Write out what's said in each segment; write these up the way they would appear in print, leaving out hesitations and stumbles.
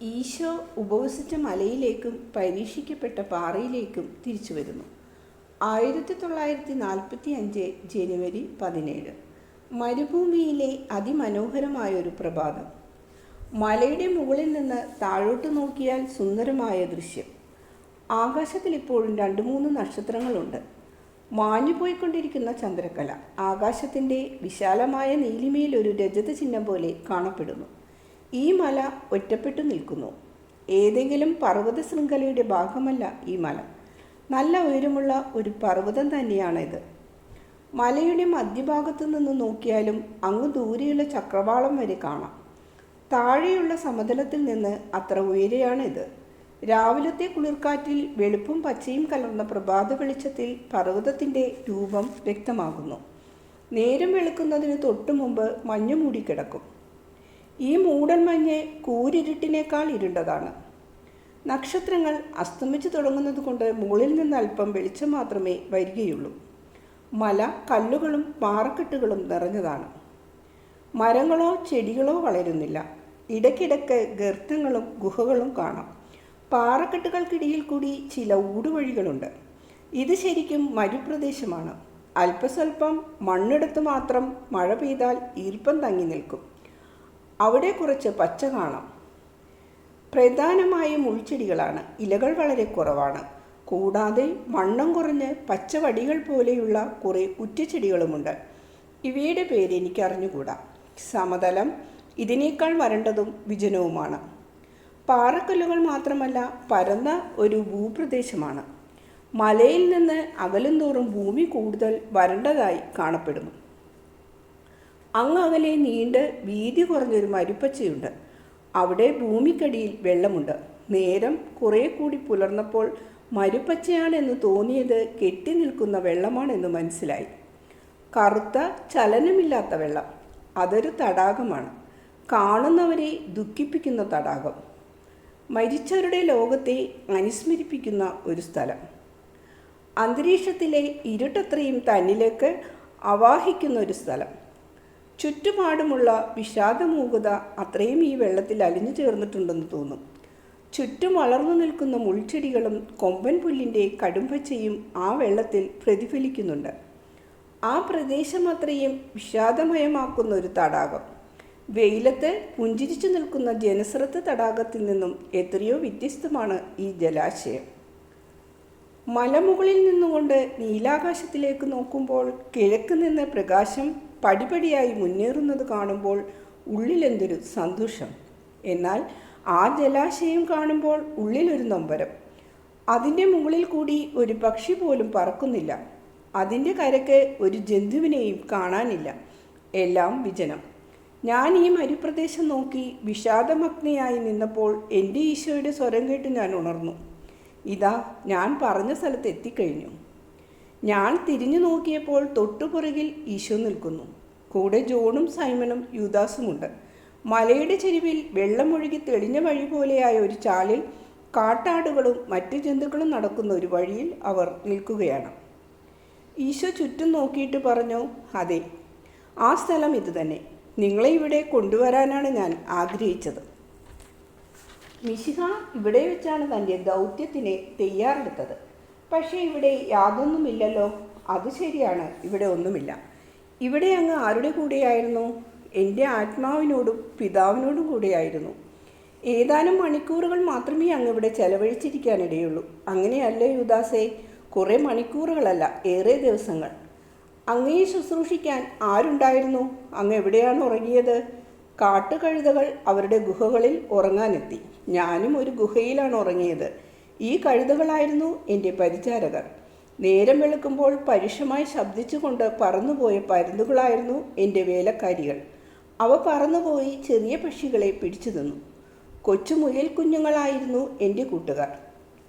ഈശോ ഉപവസിച്ച മലയിലേക്കും പരീക്ഷിക്കപ്പെട്ട പാറയിലേക്കും തിരിച്ചു വരുന്നു. 1945 ജനുവരി 17. മരുഭൂമിയിലെ അതിമനോഹരമായൊരു പ്രഭാതം. മലയുടെ മുകളിൽ നിന്ന് താഴോട്ട് നോക്കിയാൽ സുന്ദരമായ ദൃശ്യം. ആകാശത്തിൽ ഇപ്പോഴും 2-3 നക്ഷത്രങ്ങളുണ്ട്. മാഞ്ഞുപോയിക്കൊണ്ടിരിക്കുന്ന ചന്ദ്രക്കല ആകാശത്തിൻ്റെ വിശാലമായ നീലിമയിൽ ഒരു രജത ചിഹ്നം പോലെ കാണപ്പെടുന്നു. ഈ മല ഒറ്റപ്പെട്ടു നിൽക്കുന്നു. ഏതെങ്കിലും പർവ്വത ശൃംഖലയുടെ ഭാഗമല്ല ഈ മല. നല്ല ഉയരമുള്ള ഒരു പർവ്വതം തന്നെയാണിത്. മലയുടെ മധ്യഭാഗത്തു നിന്ന് നോക്കിയാലും അങ്ങ് ദൂരെയുള്ള ചക്രവാളം വരെ കാണാം. താഴെയുള്ള സമതലത്തിൽ നിന്ന് അത്ര ഉയരെയാണിത്. രാവിലത്തെ കുളിർക്കാറ്റിൽ വെളുപ്പും പച്ചയും കലർന്ന പ്രഭാത വെളിച്ചത്തിൽ പർവ്വതത്തിൻ്റെ രൂപം വ്യക്തമാകുന്നു. നേരം വെളുക്കുന്നതിന് തൊട്ടു മുമ്പ് മഞ്ഞ് മൂടിക്കിടക്കും. ഈ മൂടൽമഞ്ഞ് കൂരിരുട്ടിനേക്കാൾ ഇരുണ്ടതാണ്. നക്ഷത്രങ്ങൾ അസ്തമിച്ചു തുടങ്ങുന്നത് കൊണ്ട് മുകളിൽ നിന്ന് അല്പം വെളിച്ചം മാത്രമേ വരികയുള്ളൂ. മല കല്ലുകളും പാറക്കെട്ടുകളും നിറഞ്ഞതാണ്. മരങ്ങളോ ചെടികളോ വളരുന്നില്ല. ഇടയ്ക്കിടയ്ക്ക് ഗർത്തങ്ങളും ഗുഹകളും കാണാം. പാറക്കെട്ടുകൾക്കിടയിൽ കൂടി ചില ഊടുവഴികളുണ്ട്. ഇത് ശരിക്കും മരുപ്രദേശമാണ്. അല്പസ്വല്പം മണ്ണെടുത്ത് മാത്രം മഴ പെയ്താൽ ഈർപ്പം തങ്ങി നിൽക്കും. അവിടെ കുറച്ച് പച്ച കാണാം. പ്രധാനമായും മുൾച്ചെടികളാണ്. ഇലകൾ വളരെ കുറവാണ്. കൂടാതെ വണ്ണം കുറഞ്ഞ് പച്ചവടികൾ പോലെയുള്ള കുറേ കുറ്റിച്ചെടികളുമുണ്ട്. ഇവയുടെ പേര് എനിക്കറിഞ്ഞുകൂടാ. സമതലം ഇതിനേക്കാൾ വരണ്ടതും വിജനവുമാണ്. പാറക്കല്ലുകൾ മാത്രമല്ല, പരന്ന ഒരു ഭൂപ്രദേശമാണ്. മലയിൽ നിന്ന് അകലും തോറും ഭൂമി കൂടുതൽ വരണ്ടതായി കാണപ്പെടുന്നു. അങ്ങകലെ നീണ്ട് വീതി കുറഞ്ഞൊരു മരുപ്പച്ചയുണ്ട്. അവിടെ ഭൂമിക്കടിയിൽ വെള്ളമുണ്ട്. നേരം കുറേ കൂടി പുലർന്നപ്പോൾ മരുപ്പച്ചയാണെന്ന് തോന്നിയത് കെട്ടി നിൽക്കുന്ന വെള്ളമാണെന്ന് മനസ്സിലായി. കറുത്ത ചലനമില്ലാത്ത വെള്ളം. അതൊരു തടാകമാണ്. കാണുന്നവരെ ദുഃഖിപ്പിക്കുന്ന തടാകം. മരിച്ചവരുടെ ലോകത്തെ അനുസ്മരിപ്പിക്കുന്ന ഒരു സ്ഥലം. അന്തരീക്ഷത്തിലെ ഇരുട്ടത്രയും തന്നിലേക്ക് അവാഹിക്കുന്ന ഒരു സ്ഥലം. ചുറ്റുപാടുമുള്ള വിഷാദമൂകത അത്രയും ഈ വെള്ളത്തിൽ അലിഞ്ഞു ചേർന്നിട്ടുണ്ടെന്ന് തോന്നും. ചുറ്റും വളർന്നു നിൽക്കുന്ന മുൾച്ചെടികളും കൊമ്പൻ പുല്ലിൻ്റെ കടുംപച്ചയും ആ വെള്ളത്തിൽ പ്രതിഫലിക്കുന്നുണ്ട്. ആ പ്രദേശം അത്രയും വിഷാദമയമാക്കുന്ന ഒരു തടാകം. വെയിലത്ത് പുഞ്ചിരിച്ചു നിൽക്കുന്ന ജനസ്രത്ത് തടാകത്തിൽ നിന്നും എത്രയോ വ്യത്യസ്തമാണ് ഈ ജലാശയം. മലമുകളിൽ നിന്നുകൊണ്ട് നീലാകാശത്തിലേക്ക് നോക്കുമ്പോൾ കിഴക്ക് നിന്ന് പ്രകാശം പടിപടിയായി മുന്നേറുന്നത് കാണുമ്പോൾ ഉള്ളിലെന്തൊരു സന്തോഷം. എന്നാൽ ആ ജലാശയം കാണുമ്പോൾ ഉള്ളിലൊരു നൊമ്പരം. അതിൻ്റെ മുകളിൽ കൂടി ഒരു പക്ഷി പോലും പറക്കുന്നില്ല. അതിൻ്റെ കരയ്ക്ക് ഒരു ജന്തുവിനെയും കാണാനില്ല. എല്ലാം വിജനം. ഞാൻ ഈ മരുപ്രദേശം നോക്കി വിഷാദമഗ്നയായി നിന്നപ്പോൾ എൻ്റെ ഈശോയുടെ സ്വരം കേട്ട് ഞാൻ ഉണർന്നു. ഇതാ, ഞാൻ പറഞ്ഞ സ്ഥലത്ത് എത്തിക്കഴിഞ്ഞു. ഞാൻ തിരിഞ്ഞു നോക്കിയപ്പോൾ തൊട്ടുപുറകിൽ ഈശോ നിൽക്കുന്നു. കൂടെ ജോണും സൈമണും യൂദാസുമുണ്ട്. മലയുടെ ചെരുവിൽ വെള്ളമൊഴുകി തെളിഞ്ഞ വഴി പോലെയായ ഒരു ചാലിൽ കാട്ടാടുകളും മറ്റു ജന്തുക്കളും നടക്കുന്ന ഒരു വഴിയിൽ അവർ നിൽക്കുകയാണ്. ഈശോ ചുറ്റും നോക്കിയിട്ട് പറഞ്ഞു, അതെ, ആ സ്ഥലം ഇത് തന്നെ. നിങ്ങളെ ഇവിടെ കൊണ്ടുവരാനാണ് ഞാൻ ആഗ്രഹിച്ചത്. മിശിഹ ഇവിടെ വെച്ചാണ് തൻ്റെ ദൗത്യത്തിന് തയ്യാറെടുത്തത്. പക്ഷേ ഇവിടെ യാതൊന്നുമില്ലല്ലോ. അത് ശരിയാണ്, ഇവിടെ ഒന്നുമില്ല. ഇവിടെ അങ്ങ് ആരുടെ കൂടെയായിരുന്നു? എൻ്റെ ആത്മാവിനോടും പിതാവിനോടും കൂടെയായിരുന്നു. ഏതാനും മണിക്കൂറുകൾ മാത്രമേ അങ്ങ് ഇവിടെ ചെലവഴിച്ചിരിക്കാനിടയുള്ളൂ. അങ്ങനെയല്ലേ യൂദാസേ? കുറേ മണിക്കൂറുകളല്ല, ഏറെ ദിവസങ്ങൾ. അങ്ങയെ ശുശ്രൂഷിക്കാൻ ആരുണ്ടായിരുന്നു? അങ്ങ് എവിടെയാണ് ഉറങ്ങിയത്? കാട്ടുകഴുതകൾ അവരുടെ ഗുഹകളിൽ ഉറങ്ങാനെത്തി. ഞാനും ഒരു ഗുഹയിലാണ് ഉറങ്ങിയത്. ഈ കഴുതകളായിരുന്നു എൻ്റെ പരിചാരകർ. നേരം വെളുക്കുമ്പോൾ പരുഷമായി ശബ്ദിച്ചുകൊണ്ട് പറന്നുപോയ പരുന്തുകളായിരുന്നു എൻ്റെ വേലക്കാരികൾ. അവ പറന്നുപോയി ചെറിയ പക്ഷികളെ പിടിച്ചു തിന്നു. കൊച്ചു മുയൽ കുഞ്ഞുങ്ങളായിരുന്നു എൻ്റെ കൂട്ടുകാർ.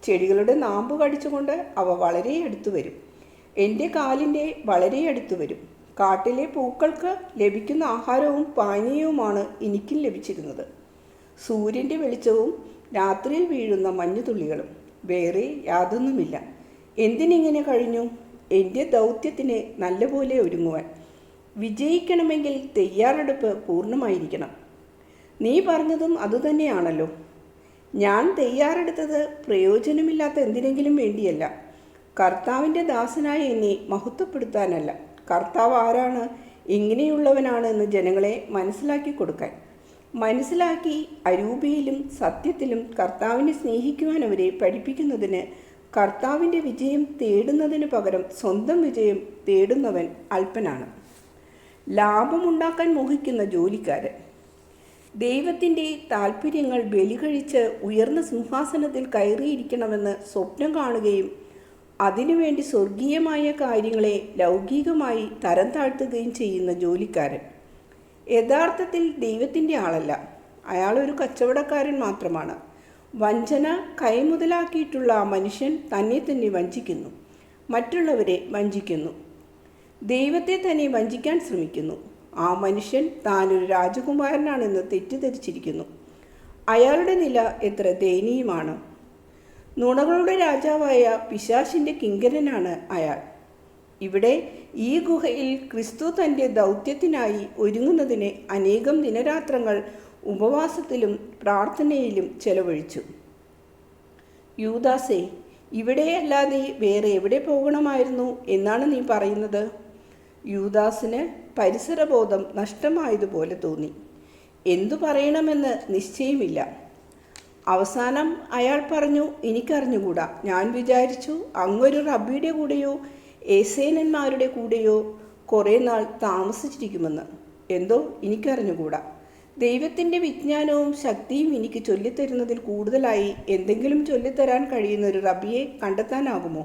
ചെടികളുടെ നാമ്പ് കടിച്ചുകൊണ്ട് അവ വളരെ അടുത്തു വരും. എൻ്റെ കാലിൻ്റെ വളരെ അടുത്തു വരും. കാട്ടിലെ പൂക്കൾക്ക് ലഭിക്കുന്ന ആഹാരവും പാനീയവുമാണ് എനിക്കും ലഭിച്ചിരുന്നത്. സൂര്യൻ്റെ വെളിച്ചവും രാത്രിയിൽ വീഴുന്ന മഞ്ഞുതുള്ളികളും. വേറെ യാതൊന്നുമില്ല. എന്തിനിങ്ങനെ കഴിഞ്ഞു? എൻ്റെ ദൗത്യത്തിന് നല്ലപോലെ ഒരുങ്ങുവാൻ. വിജയിക്കണമെങ്കിൽ തയ്യാറെടുപ്പ് പൂർണ്ണമായിരിക്കണം. നീ പറഞ്ഞതും അതുതന്നെയാണല്ലോ. ഞാൻ തയ്യാറെടുത്തത് പ്രയോജനമില്ലാത്ത എന്തിനെങ്കിലും വേണ്ടിയല്ല, കർത്താവിൻ്റെ ദാസനായ എന്നെ മഹത്വപ്പെടുത്താനല്ല. കർത്താവ് ആരാണ്, എങ്ങനെയുള്ളവനാണ് എന്ന് ജനങ്ങളെ മനസ്സിലാക്കി കൊടുക്കാൻ, മനസ്സിലാക്കി അരൂപിയിലും സത്യത്തിലും കർത്താവിനെ സ്നേഹിക്കുവാൻ അവരെ പഠിപ്പിക്കുന്നതിന്. കർത്താവിൻ്റെ വിജയം തേടുന്നതിന് പകരം സ്വന്തം വിജയം തേടുന്നവൻ അല്പനാണ്. ലാഭമുണ്ടാക്കാൻ മോഹിക്കുന്ന ജോലിക്കാരൻ. ദൈവത്തിൻ്റെ താൽപ്പര്യങ്ങൾ ബലികഴിച്ച് ഉയർന്ന സിംഹാസനത്തിൽ കയറിയിരിക്കണമെന്ന് സ്വപ്നം കാണുകയും അതിനുവേണ്ടി സ്വർഗീയമായ കാര്യങ്ങളെ ലൗകികമായി തരം താഴ്ത്തുകയും ചെയ്യുന്ന ജോലിക്കാരൻ യഥാർത്ഥത്തിൽ ദൈവത്തിൻ്റെ ആളല്ല. അയാളൊരു കച്ചവടക്കാരൻ മാത്രമാണ്. വഞ്ചന കൈമുതലാക്കിയിട്ടുള്ള ആ മനുഷ്യൻ തന്നെ തന്നെ വഞ്ചിക്കുന്നു, മറ്റുള്ളവരെ വഞ്ചിക്കുന്നു, ദൈവത്തെ തന്നെ വഞ്ചിക്കാൻ ശ്രമിക്കുന്നു. ആ മനുഷ്യൻ താനൊരു രാജകുമാരനാണെന്ന് തെറ്റിദ്ധരിച്ചിരിക്കുന്നു. അയാളുടെ നില എത്ര ദയനീയമാണ്. നുണകളുടെ രാജാവായ പിശാചിൻ്റെ കിങ്കരനാണ് അയാൾ. ഇവിടെ ഈ ഗുഹയിൽ ക്രിസ്തു തൻ്റെ ദൗത്യത്തിനായി ഒരുങ്ങുന്നതിന് അനേകം ദിനരാത്രങ്ങൾ ഉപവാസത്തിലും പ്രാർത്ഥനയിലും ചെലവഴിച്ചു. യൂദാസേ, ഇവിടെയല്ലാതെ വേറെ എവിടെ പോകണമായിരുന്നു എന്നാണ് നീ പറയുന്നത്? യൂദാസിന് പരിസരബോധം നഷ്ടമായതുപോലെ തോന്നി. എന്തു പറയണമെന്ന് നിശ്ചയമില്ല. അവസാനം അയാൾ പറഞ്ഞു, എനിക്കറിഞ്ഞുകൂടാ. ഞാൻ വിചാരിച്ചു അങ്ങൊരു റബ്ബിയുടെ കൂടെയോ ഏസേനന്മാരുടെ കൂടെയോ കുറേ നാൾ താമസിച്ചിരിക്കുമെന്ന്. എന്തോ എനിക്കറിഞ്ഞുകൂടാ. ദൈവത്തിൻ്റെ വിജ്ഞാനവും ശക്തിയും എനിക്ക് ചൊല്ലിത്തരുന്നതിൽ കൂടുതലായി എന്തെങ്കിലും ചൊല്ലിത്തരാൻ കഴിയുന്ന ഒരു റബ്ബിയെ കണ്ടെത്താനാകുമോ?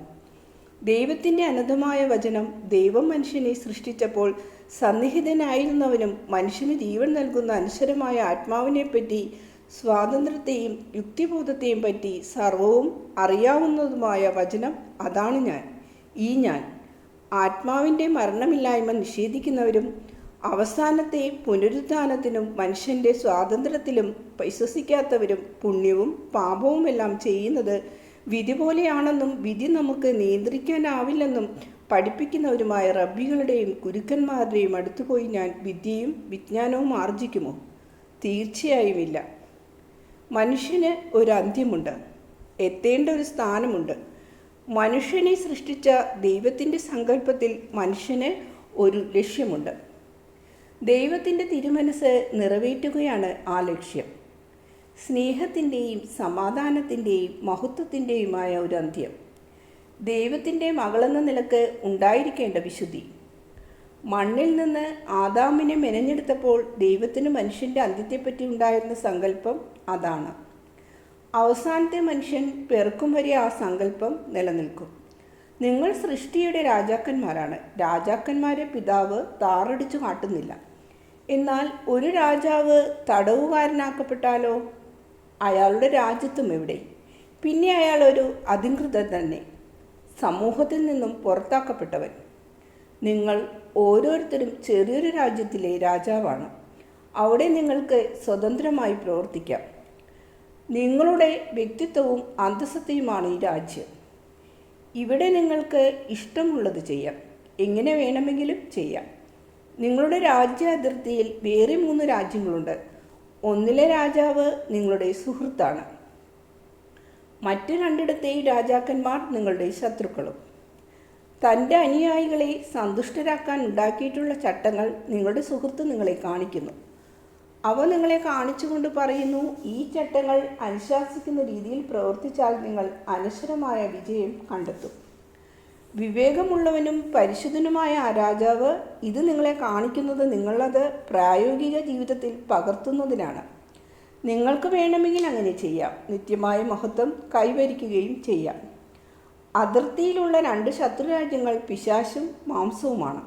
ദൈവത്തിൻ്റെ അനന്തമായ വചനം ദൈവം മനുഷ്യനെ സൃഷ്ടിച്ചപ്പോൾ സന്നിഹിതനായിരുന്നവനും മനുഷ്യന് ജീവൻ നൽകുന്ന അനശ്വരമായ ആത്മാവിനെപ്പറ്റി, സ്വാതന്ത്ര്യത്തെയും യുക്തിബോധത്തെയും പറ്റി സർവവും അറിയാവുന്നതുമായ വചനം അതാണ് ഞാൻ. ആത്മാവിൻ്റെ മരണമില്ലായ്മ നിഷേധിക്കുന്നവരും അവസാനത്തെ പുനരുത്ഥാനത്തിനും മനുഷ്യൻ്റെ സ്വാതന്ത്ര്യത്തിലും വിശ്വസിക്കാത്തവരും പുണ്യവും പാപവുമെല്ലാം ചെയ്യുന്നത് വിധി പോലെയാണെന്നും വിധി നമുക്ക് നിയന്ത്രിക്കാനാവില്ലെന്നും പഠിപ്പിക്കുന്നവരുമായ റബ്ബികളുടെയും ഗുരുക്കന്മാരുടെയും അടുത്തുപോയി ഞാൻ വിദ്യയും വിജ്ഞാനവും ആർജിക്കുമോ? തീർച്ചയായും ഇല്ല. മനുഷ്യന് ഒരു അന്ത്യമുണ്ട്, എത്തേണ്ട ഒരു സ്ഥാനമുണ്ട്. മനുഷ്യനെ സൃഷ്ടിച്ച ദൈവത്തിൻ്റെ സങ്കല്പത്തിൽ മനുഷ്യന് ഒരു ലക്ഷ്യമുണ്ട്. ദൈവത്തിൻ്റെ തിരുമനസ് നിറവേറ്റുകയാണ് ആ ലക്ഷ്യം. സ്നേഹത്തിൻ്റെയും സമാധാനത്തിൻ്റെയും മഹത്വത്തിൻ്റെയുമായ ഒരു അന്ത്യം. ദൈവത്തിൻ്റെ മകളെന്ന നിലക്ക് ഉണ്ടായിരിക്കേണ്ട വിശുദ്ധി. മണ്ണിൽ നിന്ന് ആദാമിനെ മെനഞ്ഞെടുത്തപ്പോൾ ദൈവത്തിന് മനുഷ്യൻ്റെ അന്ത്യത്തെപ്പറ്റി ഉണ്ടായിരുന്ന സങ്കല്പം അതാണ്. അവസാനത്തെ മനുഷ്യൻ പിറക്കും വരെ ആ സങ്കല്പം നിലനിൽക്കും. നിങ്ങൾ സൃഷ്ടിയുടെ രാജാക്കന്മാരാണ്. രാജാക്കന്മാരെ പിതാവ് താറടിച്ചു കാട്ടുന്നില്ല. എന്നാൽ ഒരു രാജാവ് തടവുകാരനാക്കപ്പെട്ടാലോ? അയാളുടെ രാജ്യത്വം എവിടെ? പിന്നെ അയാൾ ഒരു അധികൃതൻ തന്നെ, സമൂഹത്തിൽ നിന്നും പുറത്താക്കപ്പെട്ടവൻ. നിങ്ങൾ ഓരോരുത്തരും ചെറിയൊരു രാജ്യത്തിലെ രാജാവാണ്. അവിടെ നിങ്ങൾക്ക് സ്വതന്ത്രമായി പ്രവർത്തിക്കാം. നിങ്ങളുടെ വ്യക്തിത്വവും അന്തസ്സത്തെയുമാണ് ഈ രാജ്യം. ഇവിടെ നിങ്ങൾക്ക് ഇഷ്ടമുള്ളത് ചെയ്യാം, എങ്ങനെ വേണമെങ്കിലും ചെയ്യാം. നിങ്ങളുടെ രാജ്യ അതിർത്തിയിൽ വേറെ 3 രാജ്യങ്ങളുണ്ട്. ഒന്നിലെ രാജാവ് നിങ്ങളുടെ സുഹൃത്താണ്, മറ്റു 2 രാജാക്കന്മാർ നിങ്ങളുടെ ശത്രുക്കളും. തൻ്റെ അനുയായികളെ സന്തുഷ്ടരാക്കാൻ ഉണ്ടാക്കിയിട്ടുള്ള ചട്ടങ്ങൾ നിങ്ങളുടെ സുഹൃത്ത് നിങ്ങളെ കാണിക്കുന്നു. അവ നിങ്ങളെ കാണിച്ചുകൊണ്ട് പറയുന്നു, ഈ ചട്ടങ്ങൾ അനുശാസിക്കുന്ന രീതിയിൽ പ്രവർത്തിച്ചാൽ നിങ്ങൾ അനശ്വരമായ വിജയം കണ്ടെത്തും. വിവേകമുള്ളവനും പരിശുദ്ധനുമായ ആ രാജാവ് ഇത് നിങ്ങളെ കാണിക്കുന്നത് നിങ്ങളത് പ്രായോഗിക ജീവിതത്തിൽ പകർത്തുന്നതിനാണ്. നിങ്ങൾക്ക് വേണമെങ്കിൽ അങ്ങനെ ചെയ്യാം, നിത്യമായ മഹത്വം കൈവരിക്കുകയും ചെയ്യാം. അതിർത്തിയിലുള്ള 2 ശത്രുരാജ്യങ്ങൾ പിശാചും മാംസവുമാണ്.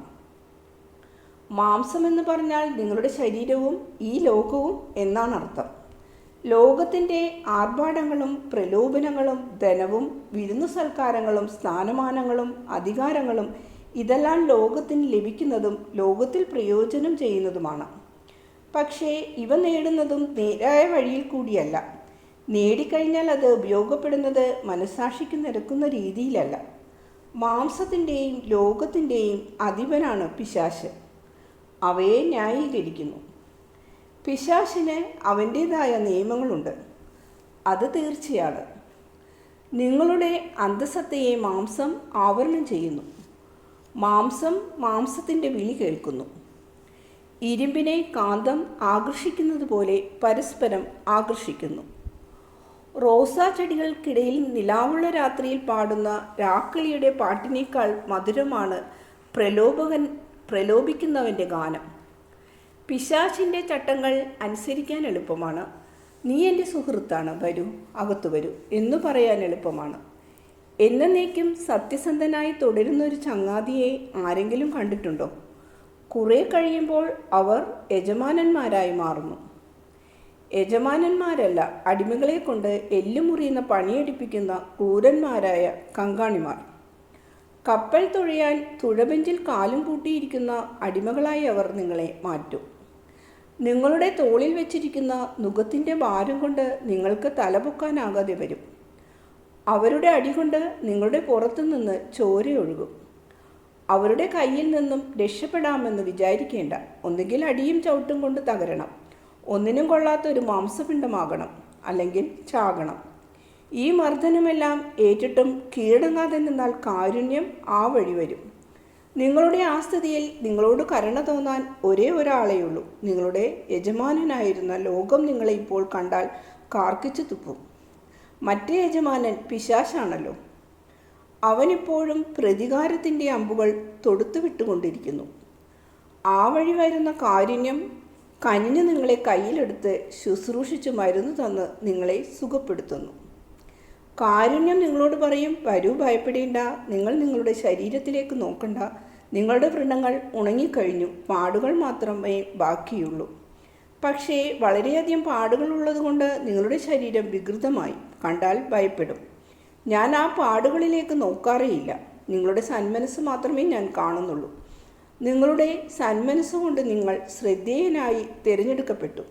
മാംസമെന്ന് പറഞ്ഞാൽ നിങ്ങളുടെ ശരീരവും ഈ ലോകവും എന്നാണ് അർത്ഥം. ലോകത്തിൻ്റെ ആർഭാടങ്ങളും പ്രലോഭനങ്ങളും ധനവും വിരുന്നു സൽക്കാരങ്ങളും സ്ഥാനമാനങ്ങളും അധികാരങ്ങളും ഇതെല്ലാം ലോകത്തിന് ലഭിക്കുന്നതും ലോകത്തിൽ പ്രയോജനം ചെയ്യുന്നതുമാണ്. പക്ഷേ ഇവ നേടുന്നതും നേരായ വഴിയിൽ കൂടിയല്ല. നേടിക്കഴിഞ്ഞാൽ അത് ഉപയോഗപ്പെടുന്നത് മനസാക്ഷിക്ക് നിരക്കുന്ന രീതിയിലല്ല. മാംസത്തിൻ്റെയും ലോകത്തിൻ്റെയും അധിപനാണ് പിശാച്. അവയെ ന്യായീകരിക്കുന്നു. പിശാചിന് അവൻ്റേതായ നിയമങ്ങളുണ്ട്. അത് തീർച്ചയാണ്. നിങ്ങളുടെ അന്തസത്തയെ മാംസം ആവരണം ചെയ്യുന്നു. മാംസം മാംസത്തിൻ്റെ വിളി കേൾക്കുന്നു. ഇരുമ്പിനെ കാന്തം ആകർഷിക്കുന്നത് പോലെ പരസ്പരം ആകർഷിക്കുന്നു. റോസാ ചെടികൾക്കിടയിൽ നിലാവുള്ള രാത്രിയിൽ പാടുന്ന രാക്കിളിയുടെ പാട്ടിനേക്കാൾ മധുരമാണ് പ്രലോഭിക്കുന്നവൻ്റെ ഗാനം. പിശാചിൻ്റെ ചട്ടങ്ങൾ അനുസരിക്കാൻ എളുപ്പമാണ്. നീ എൻ്റെ സുഹൃത്താണ്, വരൂ, അകത്തു വരൂ എന്നു പറയാൻ എളുപ്പമാണ്. എന്നേക്കും സത്യസന്ധനായി തുടരുന്നൊരു ചങ്ങാതിയെ ആരെങ്കിലും കണ്ടിട്ടുണ്ടോ? കുറെ കഴിയുമ്പോൾ അവർ യജമാനന്മാരായി മാറുന്നു. യജമാനന്മാരല്ല, അടിമകളെ കൊണ്ട് എല്ലുമുറിയുന്ന പണിയെടുപ്പിക്കുന്ന ക്രൂരന്മാരായ കങ്കാണിമാർ. കപ്പൽ തുഴയാൻ തുഴബെഞ്ചിൽ കാലും കൂട്ടിയിരിക്കുന്ന അടിമകളായി അവർ നിങ്ങളെ മാറ്റും. നിങ്ങളുടെ തോളിൽ വെച്ചിരിക്കുന്ന നുകത്തിൻ്റെ ഭാരം കൊണ്ട് നിങ്ങൾക്ക് തലപൊക്കാനാകാതെ വരും. അവരുടെ അടികൊണ്ട് നിങ്ങളുടെ പുറത്തുനിന്ന് ചോരയൊഴുകും. അവരുടെ കയ്യിൽ നിന്നും രക്ഷപ്പെടാമെന്ന് വിചാരിക്കേണ്ട. ഒന്നുകിൽ അടിയും ചവിട്ടും കൊണ്ട് തകരണം, ഒന്നിനും കൊള്ളാത്തൊരു മാംസപിണ്ഡമാകണം, അല്ലെങ്കിൽ ചാകണം. ഈ മർദ്ദനമെല്ലാം ഏറ്റിട്ടും കീഴടങ്ങാതെ നിന്നാൽ കാരുണ്യം ആ വഴി വരും. നിങ്ങളുടെ ആ സ്ഥിതിയിൽ നിങ്ങളോട് കരുണ തോന്നാൻ ഒരേ ഒരാളെയുള്ളൂ. നിങ്ങളുടെ യജമാനനായിരുന്ന ലോകം നിങ്ങളെ ഇപ്പോൾ കണ്ടാൽ കാർക്കിച്ചു തുപ്പും. മറ്റേ യജമാനൻ പിശാചാണല്ലോ. അവനിപ്പോഴും പ്രതികാരത്തിൻ്റെ അമ്പുകൾ തൊടുത്തു വിട്ടുകൊണ്ടിരിക്കുന്നു. ആ വഴി വരുന്ന കാരുണ്യം കനിഞ്ഞ് നിങ്ങളെ കയ്യിലെടുത്ത് ശുശ്രൂഷിച്ച് മരുന്ന് തന്ന് നിങ്ങളെ സുഖപ്പെടുത്തുന്നു. കാരുണ്യം നിങ്ങളോട് പറയും, വരൂ, ഭയപ്പെടേണ്ട, നിങ്ങൾ നിങ്ങളുടെ ശരീരത്തിലേക്ക് നോക്കണ്ട, നിങ്ങളുടെ വ്രണങ്ങൾ ഉണങ്ങിക്കഴിഞ്ഞു, പാടുകൾ മാത്രമേ ബാക്കിയുള്ളൂ. പക്ഷേ വളരെയധികം പാടുകൾ ഉള്ളതുകൊണ്ട് നിങ്ങളുടെ ശരീരം വികൃതമായി കണ്ടാൽ ഭയപ്പെടും. ഞാൻ ആ പാടുകളിലേക്ക് നോക്കാറേയില്ല. നിങ്ങളുടെ സന്മനസ് മാത്രമേ ഞാൻ കാണുന്നുള്ളൂ. നിങ്ങളുടെ സന്മനസ്സുകൊണ്ട് നിങ്ങൾ ശ്രദ്ധേയനായി തിരഞ്ഞെടുക്കപ്പെട്ടു.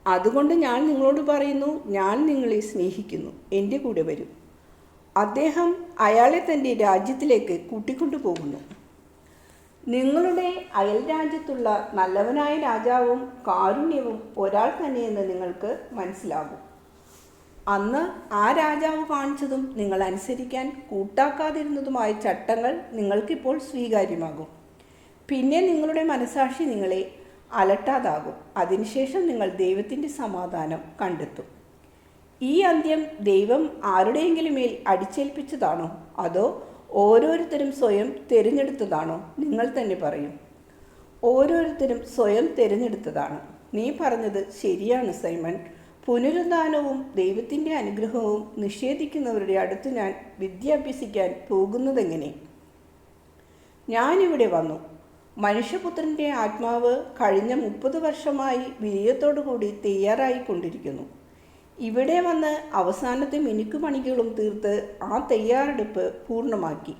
അതുകൊണ്ട് ഞാൻ നിങ്ങളോട് പറയുന്നു, ഞാൻ നിങ്ങളെ സ്നേഹിക്കുന്നു, എൻ്റെ കൂടെ വരൂ. അദ്ദേഹം അയാളെ തൻ്റെ രാജ്യത്തിലേക്ക് കൂട്ടിക്കൊണ്ടു പോകുന്നു. നിങ്ങളുടെ അയൽ രാജ്യത്തുള്ള നല്ലവനായ രാജാവും കാരുണ്യവും ഒരാൾ തന്നെയെന്ന് നിങ്ങൾക്ക് മനസ്സിലാകും. അന്ന് ആ രാജാവ് കാണിച്ചതും നിങ്ങൾ അനുസരിക്കാൻ കൂട്ടാക്കാതിരുന്നതുമായ ചട്ടങ്ങൾ നിങ്ങൾക്കിപ്പോൾ സ്വീകാര്യമാകും. പിന്നെ നിങ്ങളുടെ മനസാക്ഷി നിങ്ങളെ അലട്ടാതാകും. അതിനുശേഷം നിങ്ങൾ ദൈവത്തിൻ്റെ സമാധാനം കണ്ടെത്തും. ഈ അന്ത്യം ദൈവം ആരുടെയെങ്കിലും മേൽ അടിച്ചേൽപ്പിച്ചതാണോ, അതോ ഓരോരുത്തരും സ്വയം തിരഞ്ഞെടുത്തതാണോ? നിങ്ങൾ തന്നെ പറയും. ഓരോരുത്തരും സ്വയം തിരഞ്ഞെടുത്തതാണ്. നീ പറഞ്ഞത് ശരിയാണ് സൈമൺ. പുനരുദ്ധാനവും ദൈവത്തിൻ്റെ അനുഗ്രഹവും നിഷേധിക്കുന്നവരുടെ അടുത്ത് ഞാൻ വിദ്യ അഭ്യസിക്കാൻ പോകുന്നതെങ്ങനെ? ഞാനിവിടെ വന്നു. മനുഷ്യപുത്രൻ്റെ ആത്മാവ് കഴിഞ്ഞ 30 വർഷമായി വിജയത്തോടുകൂടി തയ്യാറായിക്കൊണ്ടിരിക്കുന്നു. ഇവിടെ വന്ന് അവസാനത്തെ മിനുക്കുപണികളും തീർത്ത് ആ തയ്യാറെടുപ്പ് പൂർണ്ണമാക്കി.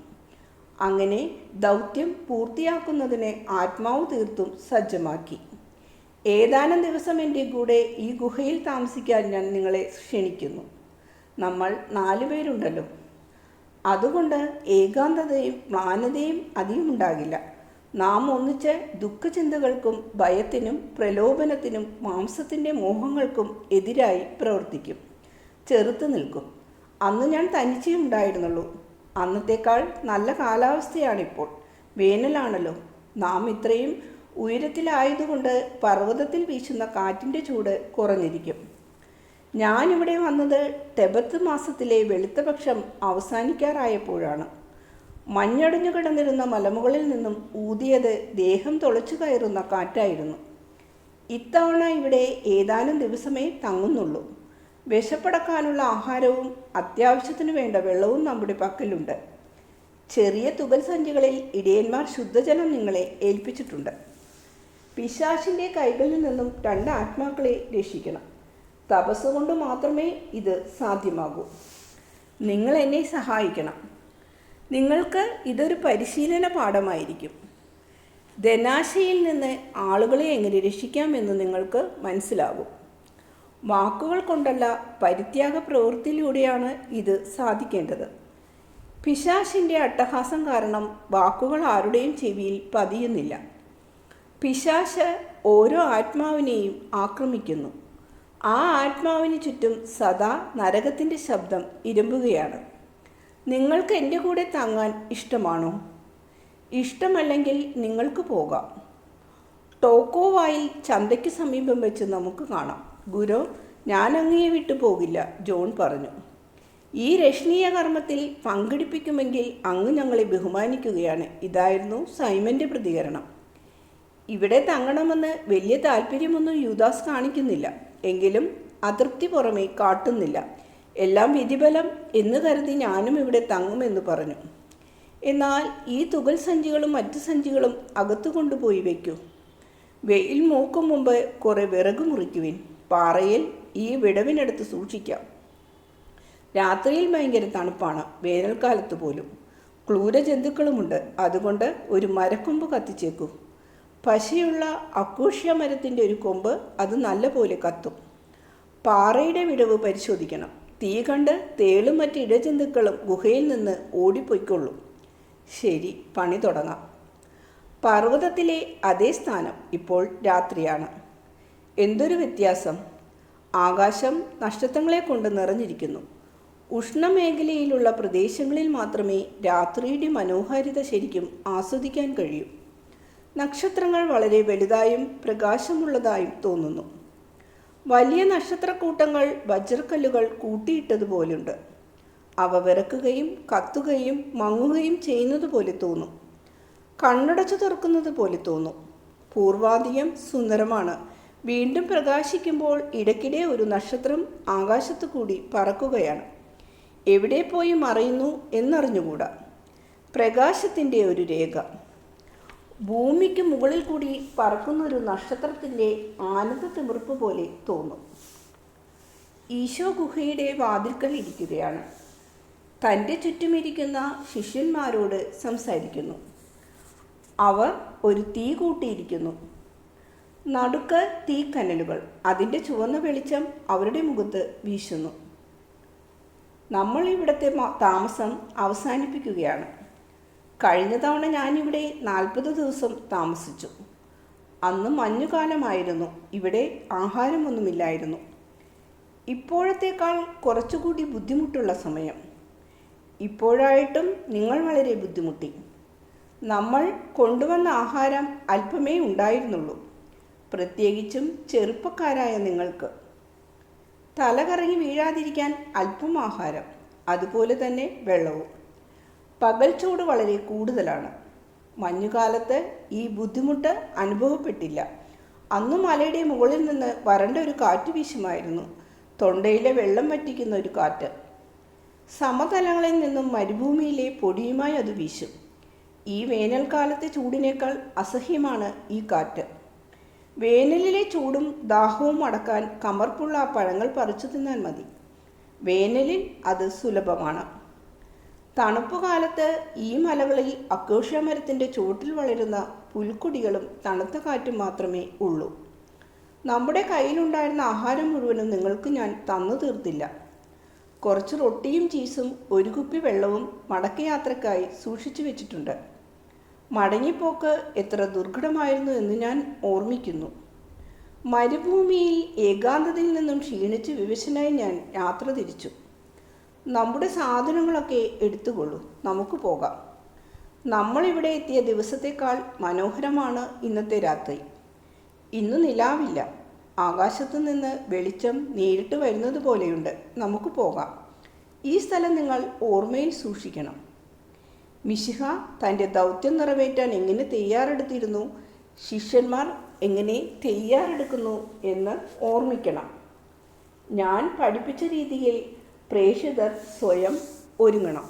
അങ്ങനെ ദൗത്യം പൂർത്തിയാക്കുന്നതിന് ആത്മാവ് തീർത്തും സജ്ജമാക്കി. ഏതാനും ദിവസം എൻ്റെ കൂടെ ഈ ഗുഹയിൽ താമസിക്കാൻ ഞാൻ നിങ്ങളെ ക്ഷണിക്കുന്നു. നമ്മൾ 4 പേരുണ്ടല്ലോ. അതുകൊണ്ട് ഏകാന്തതയും മ്ലാനതയും അധികമുണ്ടാകില്ല. നാം ഒന്നിച്ച് ദുഃഖചിന്തകൾക്കും ഭയത്തിനും പ്രലോഭനത്തിനും മാംസത്തിൻ്റെ മോഹങ്ങൾക്കും എതിരായി പ്രവർത്തിക്കും, ചെറുത്തു നിൽക്കും. അന്ന് ഞാൻ തനിച്ചേ ഉണ്ടായിരുന്നുള്ളൂ. അന്നത്തേക്കാൾ നല്ല കാലാവസ്ഥയാണിപ്പോൾ. വേനലാണല്ലോ. നാം ഇത്രയും ഉയരത്തിലായതുകൊണ്ട് പർവ്വതത്തിൽ വീശുന്ന കാറ്റിൻ്റെ ചൂട് കുറഞ്ഞിരിക്കും. ഞാനിവിടെ വന്നത് ടെബത്ത് മാസത്തിലെ വെളുത്തപക്ഷം അവസാനിക്കാറായപ്പോഴാണ്. മഞ്ഞടിഞ്ഞു കിടന്നിരുന്ന മലമുകളിൽ നിന്നും ഊതിയത് ദേഹം തുളച്ചു കയറുന്ന കാറ്റായിരുന്നു. ഇത്തവണ ഇവിടെ ഏതാനും ദിവസമേ തങ്ങുന്നുള്ളൂ. വിശപ്പടക്കാനുള്ള ആഹാരവും അത്യാവശ്യത്തിന് വേണ്ട വെള്ളവും നമ്മുടെ പക്കലുണ്ട്. ചെറിയ തുകൽ സഞ്ചികളിൽ ഇടയന്മാർ ശുദ്ധജലം നിങ്ങളെ ഏൽപ്പിച്ചിട്ടുണ്ട്. പിശാചിൻ്റെ കൈകളിൽ നിന്നും 2 ആത്മാക്കളെ രക്ഷിക്കണം. തപസ്സുകൊണ്ട് മാത്രമേ ഇത് സാധ്യമാകൂ. നിങ്ങൾ എന്നെ സഹായിക്കണം. നിങ്ങൾക്ക് ഇതൊരു പരിശീലന പാഠമായിരിക്കും. ധനാശയിൽ നിന്ന് ആളുകളെ എങ്ങനെ രക്ഷിക്കാമെന്ന് നിങ്ങൾക്ക് മനസ്സിലാകും. വാക്കുകൾ കൊണ്ടല്ല, പരിത്യാഗ പ്രവൃത്തിയിലൂടെയാണ് ഇത് സാധിക്കേണ്ടത്. പിശാചിൻ്റെ അട്ടഹാസം കാരണം വാക്കുകൾ ആരുടെയും ചെവിയിൽ പതിയുന്നില്ല. പിശാച് ഓരോ ആത്മാവിനെയും ആക്രമിക്കുന്നു. ആ ആത്മാവിന് ചുറ്റും സദാ നരകത്തിൻ്റെ ശബ്ദം ഇരമ്പുകയാണ്. നിങ്ങൾക്ക് എൻ്റെ കൂടെ തങ്ങാൻ ഇഷ്ടമാണോ? ഇഷ്ടമല്ലെങ്കിൽ നിങ്ങൾക്ക് പോകാം. ടോക്കോവായിൽ ചന്തയ്ക്ക് സമീപം വെച്ച് നമുക്ക് കാണാം. ഗുരു, ഞാൻ അങ്ങയെ വിട്ടു പോകില്ല, ജോൺ പറഞ്ഞു. ഈ രക്ഷണീയ കർമ്മത്തിൽ പങ്കെടുപ്പിക്കുമെങ്കിൽ അങ്ങ് ഞങ്ങളെ ബഹുമാനിക്കുകയാണ്. ഇതായിരുന്നു സൈമൻ്റെ പ്രതികരണം. ഇവിടെ തങ്ങണമെന്ന് വലിയ താല്പര്യമൊന്നും യൂദാസ് കാണിക്കുന്നില്ല. എങ്കിലും അതൃപ്തി പുറമേ കാട്ടുന്നില്ല. എല്ലാം വിധിബലം എന്ന് കരുതി ഞാനും ഇവിടെ തങ്ങുമെന്ന് പറഞ്ഞു. എന്നാൽ ഈ തുകൽ സഞ്ചികളും മറ്റു സഞ്ചികളും അകത്തു കൊണ്ടുപോയി വയ്ക്കൂ. വെയിൽ മൂക്കും മുമ്പ് കുറെ വിറക് മുറിക്കുവിൻ. പാറയിൽ ഈ വിടവിനടുത്ത് സൂക്ഷിക്കാം. രാത്രിയിൽ ഭയങ്കര തണുപ്പാണ്, വേനൽക്കാലത്ത് പോലും. ക്രൂരജന്തുക്കളുമുണ്ട്. അതുകൊണ്ട് ഒരു മരക്കൊമ്പ് കത്തിച്ചേക്കൂ. പശയുള്ള അക്കൂഷ്യ മരത്തിൻ്റെ ഒരു കൊമ്പ് അത് നല്ലപോലെ കത്തും. പാറയുടെ വിടവ് പരിശോധിക്കണം. തീ കണ്ട് തേളും മറ്റ് ഇഴജന്തുക്കളും ഗുഹയിൽ നിന്ന് ഓടിപ്പോയിക്കൊള്ളും. ശരി, പണി തുടങ്ങാം. പർവ്വതത്തിലെ അതേ സ്ഥാനം. ഇപ്പോൾ രാത്രിയാണ്. എന്തൊരു വ്യത്യാസം! ആകാശം നക്ഷത്രങ്ങളെ കൊണ്ട് നിറഞ്ഞിരിക്കുന്നു. ഉഷ്ണമേഖലയിലുള്ള പ്രദേശങ്ങളിൽ മാത്രമേ രാത്രിയുടെ മനോഹാരിത ശരിക്കും ആസ്വദിക്കാൻ കഴിയൂ. നക്ഷത്രങ്ങൾ വളരെ വലുതായും പ്രകാശമുള്ളതായും തോന്നുന്നു. വലിയ നക്ഷത്രക്കൂട്ടങ്ങൾ വജ്രക്കല്ലുകൾ കൂട്ടിയിട്ടതുപോലുണ്ട്. അവ വിറക്കുകയും കത്തുകയും മങ്ങുകയും ചെയ്യുന്നത് പോലെ തോന്നും. കണ്ണടച്ചു തുറക്കുന്നത് പോലെ തോന്നും. പൂർവാധികം സുന്ദരമാണ്. വീണ്ടും പ്രകാശിക്കുമ്പോൾ ഇടയ്ക്കിടെ ഒരു നക്ഷത്രം ആകാശത്തു കൂടി പറക്കുകയാണ്. എവിടെ പോയി മറയുന്നു എന്നറിഞ്ഞുകൂടാ. പ്രകാശത്തിൻ്റെ ഒരു രേഖ. ഭൂമിക്ക് മുകളിൽ കൂടി പറക്കുന്നൊരു നക്ഷത്രത്തിൻ്റെ ആനന്ദത്തിമിർപ്പ് പോലെ തോന്നും. ഈശോ ഗുഹയുടെ വാതിൽക്കൽ ഇരിക്കുകയാണ്. തൻ്റെ ചുറ്റുമിരിക്കുന്ന ശിഷ്യന്മാരോട് സംസാരിക്കുന്നു. അവർ ഒരു തീ കൂട്ടിയിരിക്കുന്നു. നടുക്ക് തീക്കനലുകൾ. അതിൻ്റെ ചുവന്ന വെളിച്ചം അവരുടെ മുഖത്ത് വീശുന്നു. നമ്മൾ ഇവിടുത്തെ താമസം അവസാനിപ്പിക്കുകയാണ്. കഴിഞ്ഞ തവണ ഞാനിവിടെ 40 ദിവസം താമസിച്ചു. അന്ന് മഞ്ഞുകാലമായിരുന്നു. ഇവിടെ ആഹാരമൊന്നുമില്ലായിരുന്നു. ഇപ്പോഴത്തേക്കാൾ കുറച്ചുകൂടി ബുദ്ധിമുട്ടുള്ള സമയം. ഇപ്പോഴായിട്ടും നിങ്ങൾ വളരെ ബുദ്ധിമുട്ടി. നമ്മൾ കൊണ്ടുവന്ന ആഹാരം അല്പമേ ഉണ്ടായിരുന്നുള്ളൂ, പ്രത്യേകിച്ചും ചെറുപ്പക്കാരായ നിങ്ങൾക്ക്. തലകറങ്ങി വീഴാതിരിക്കാൻ അല്പം ആഹാരം, അതുപോലെ തന്നെ വെള്ളവും. പകൽ ചൂട് വളരെ കൂടുതലാണ്. മഞ്ഞുകാലത്ത് ഈ ബുദ്ധിമുട്ട് അനുഭവപ്പെട്ടില്ല. അന്ന് മലയുടെ മുകളിൽ നിന്ന് വരണ്ട ഒരു കാറ്റ് വീശുമായിരുന്നു. തൊണ്ടയിലെ വെള്ളം വറ്റിക്കുന്ന ഒരു കാറ്റ്. സമതലങ്ങളിൽ നിന്നും മരുഭൂമിയിലെ പൊടിയുമായി അത് വീശും. ഈ വേനൽക്കാലത്തെ ചൂടിനേക്കാൾ അസഹ്യമാണ് ഈ കാറ്റ്. വേനലിലെ ചൂടും ദാഹവും അടക്കാൻ കമർപ്പുള്ള ആ പഴങ്ങൾ പറിച്ചു തിന്നാൽ മതി. വേനലിൽ അത് സുലഭമാണ്. തണുപ്പുകാലത്ത് ഈ മലകളിൽ അക്കേഷ്യ മരത്തിൻ്റെ ചുവട്ടിൽ വളരുന്ന പുൽക്കൊടികളും തണുത്ത കാറ്റും മാത്രമേ ഉള്ളൂ. നമ്മുടെ കയ്യിലുണ്ടായിരുന്ന ആഹാരം മുഴുവനും നിങ്ങൾക്ക് ഞാൻ തന്നു തീർത്തില്ല. കുറച്ച് റൊട്ടിയും ചീസും ഒരു കുപ്പി വെള്ളവും മടക്കയാത്രയ്ക്കായി സൂക്ഷിച്ചു വെച്ചിട്ടുണ്ട്. മടങ്ങിപ്പോക്ക് എത്ര ദുർഘടമായിരുന്നു എന്ന് ഞാൻ ഓർമ്മിക്കുന്നു. മരുഭൂമിയിൽ ഏകാന്തതയിൽ നിന്നും ക്ഷീണിച്ച് വിവശനായി ഞാൻ യാത്ര തിരിച്ചു. നമ്മുടെ സാധനങ്ങളൊക്കെ എടുത്തുകൊള്ളൂ, നമുക്ക് പോകാം. നമ്മളിവിടെ എത്തിയ ദിവസത്തേക്കാൾ മനോഹരമാണ് ഇന്നത്തെ രാത്രി. ഇന്ന് നിലാവില്ല. ആകാശത്തു നിന്ന് വെളിച്ചം നേരിട്ട് വരുന്നത് പോലെയുണ്ട്. നമുക്ക് പോകാം. ഈ സ്ഥലം നിങ്ങൾ ഓർമ്മയിൽ സൂക്ഷിക്കണം. മിശിഹ തൻ്റെ ദൗത്യം നിറവേറ്റാൻ എങ്ങനെ തയ്യാറെടുത്തിരുന്നു, ശിഷ്യന്മാർ എങ്ങനെ തയ്യാറെടുക്കുന്നു എന്ന് ഓർമ്മിക്കണം. ഞാൻ പഠിപ്പിച്ച രീതിയിൽ പ്രേക്ഷിതർ സ്വയം ഒരുങ്ങണം.